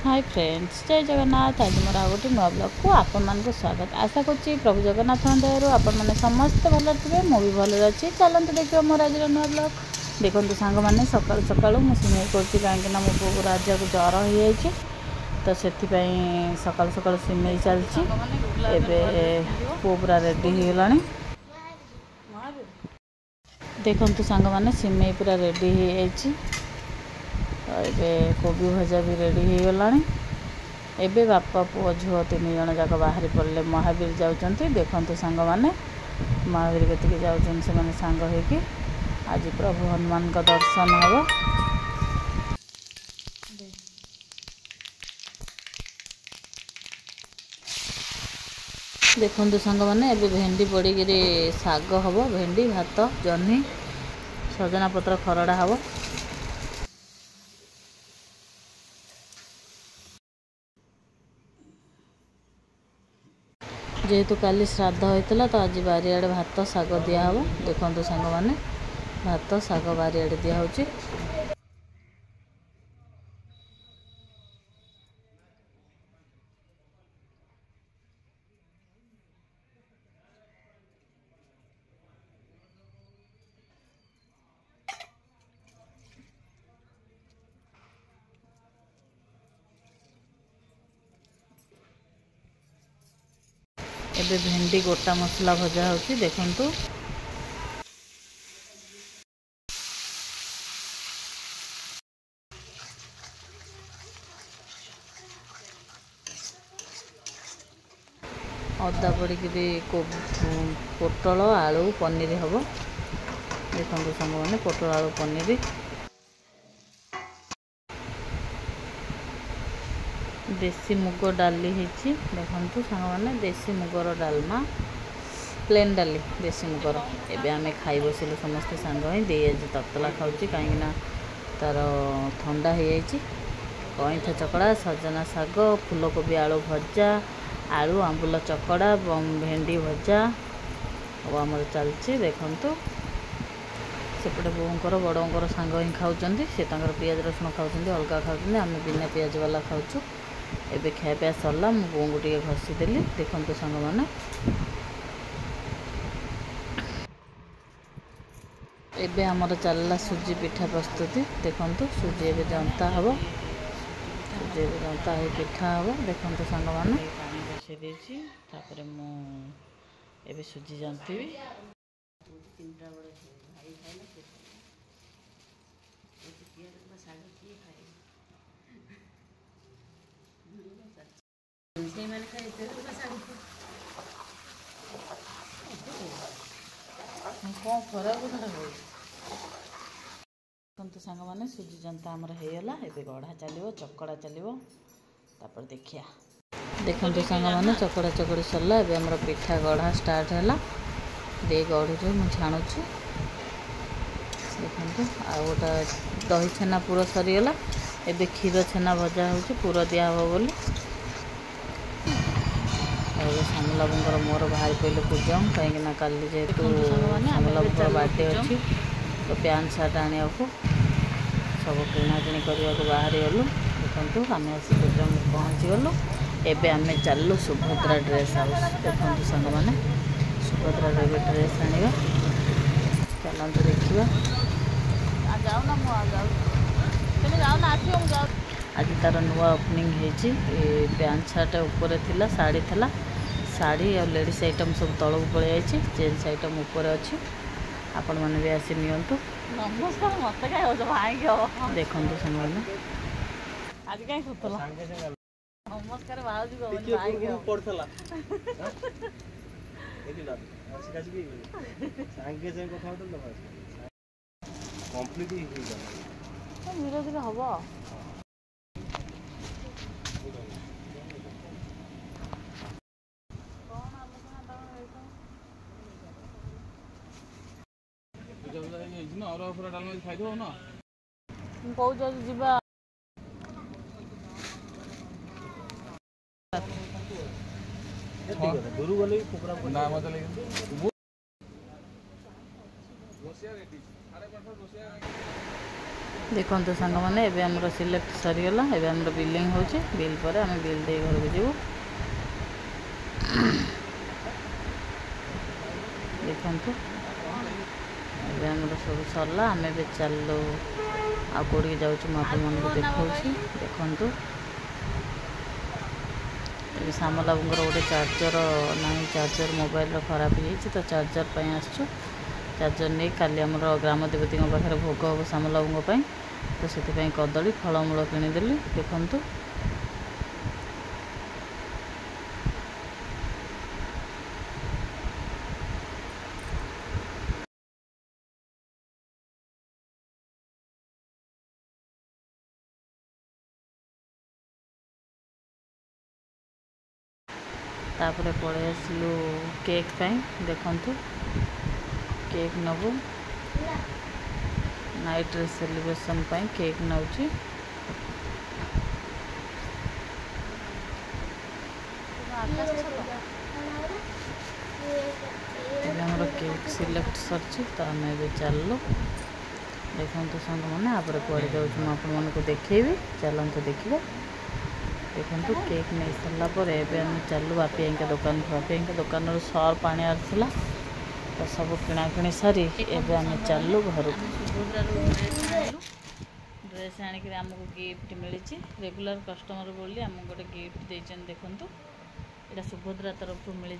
Hi friends, जय जगन्नाथ। आज मोर आ गोटे नुआ ब्लॉग को आपण मानक स्वागत। आशा करुच्ची प्रभु जगन्नाथ दयारू आपण मैंने समस्त भल थे, मुझे भल अच्छी। चलते देखिए मोर आज नुआ ब्लॉग। देखो सांग मैंने सका सका सिमेई कर कहीं मो पु को राजा को ज्वर हो जाए, तो से सका सका सिमेई चलती। पु पूरा रेडी हो गला। देखो सांग मैंने सिमेई पूरा रेडी हो जाए। ये कोबी भजा भी रेडी हो गला। एबे बापा पुओ झुओ 3 जन जाक बाहरी पड़े महावीर जाऊँच। देखते सांग मैंने महावीर के जाऊँ से सांग हो आज प्रभु हनुमान का दर्शन हम। देखते सांग मैंने एबे भेंडी पड़ी साग हम, भेंडी भात जह्नी सजना पत्र खरड़ा हम। जेहेतु काली श्राद्ध होता तो आज बारियाड़े भात साग दिहब। देखते सांग मैंने भात साग बारियाड़े दिहूँ। एबे भेंडी गोटा मसला भजा होती। देखंतु अदा पड़ी पोटल आलू पनीर हम। देखो सांग मैंने पोटल आलू पनीर, देसी मुग डाली होती। देखो सांग मैंने देसी मुगर डालमा, प्लेन डाली देसी मुगर। एबे आमे खाई बसिलु समस्ते सांग दे। आज ततला खाऊँ कहीं तार ठंडा हो जाए। कईथा चकड़ा, सजना साग, फूलकोबी आलू भजा, आलू आंबुल चकड़ा, भेंडी भजा और आमर चलती। देखु सेपटे बोहर बड़र सांग ही खाऊँ, सी पियाज रसुण खाऊँ, अलग खाऊँ, आम बिना पियाज वाला खाऊँ। एबे खाया सरला, मो बो को टे घसीदेली। देखते सांग मैंने एबे आमर चलला सुजी पिठा प्रस्तुति। देखो सुजी एबे जंता हम, सुजी एबे जंता हो पिठा हम। देखते सांग मैंने पानी बसई देती, मुझे सुजी जंती। कौन खराब देखते सांग मैंने सुजी जंता आमर होगला। एबे गढ़ा चलो, चकड़ा चलो, तापर देखिया। देखते सांग मैंने चकड़ा चकड़ी सरला। एबे आमर पिठा गढ़ा स्टार्ट है। दे गढ़ी मुझे छाणुची। देखो आ गोटा दही छेना पूरा सरीगला। एबे क्षीर छेना भजा हो, पूरा दिया हम बोली। सामूलाबूर मोर बाहर पहले पूजा कहीं काली जेहेतु सामूलाबूर बर्थडे अच्छी, तो पैंट सार्ट आने को सब किणाकिणी करने को बाहरी गलु। देखो आम आसी पहुँची गलु। एबे आम चलु सुभद्रा ड्रेस हाउस। देखो सांग मैंने सुभद्रा ड्रेस आने चलते देखा। आज तार नुआ ओपनिंग होती। पैंट सार्ट ऊपर थिला, साड़ी थिला, साड़ी और लेडीज आइटम सब तल को पड़े जाइए। जेन्स आइटम ऊपर अच्छी, आपण मैंने भी आसी नियंतु। देखो सांग मैंने आज कहीं नमस्कार धीरे धीरे हम। कौच जीवा दूर गले देखो सांग मैंने एबे हमरो सिलेक्ट सरीगला एबे हमरो बिलिंग होची बिल पर आम बिल दे घर को जीवु देखो एबे हमरो सब सरला आम एबे चलो आ कोड़ी जाउछु मापा मन को देखौछि देखंतु एबे सामला बुंगर गोटे चार्जर नाही चार्जर मोबाइल रो खराब हो तो चार्जर पई आछछु चार्जर नहीं काली आमर ग्राम देवती पाखे भोग हम सामलाबू तो से कदली फलमूल किनीदेली देखु तापर पड़े आसलु केक देखु केक नबू नाइट रे सेलिब्रेशन केक नौची हमर केक सिलेक्ट सरची तो आम चलु देखु सांग मैंने आप पड़े जाऊँ आपण को देखेबी चलते देखा देखु केक नहीं सारापर एवं चलु बापी दुकान बापी दुकान सर पानी आसला तो सब किणाकिणी सारी एवं आम चलु घर ड्रेस आणिक आमको गिफ्ट मिली रेगुलर कस्टमर बोली आम गोटे गिफ्ट देचन देखु यहाँ सुभद्रा तरफ मिली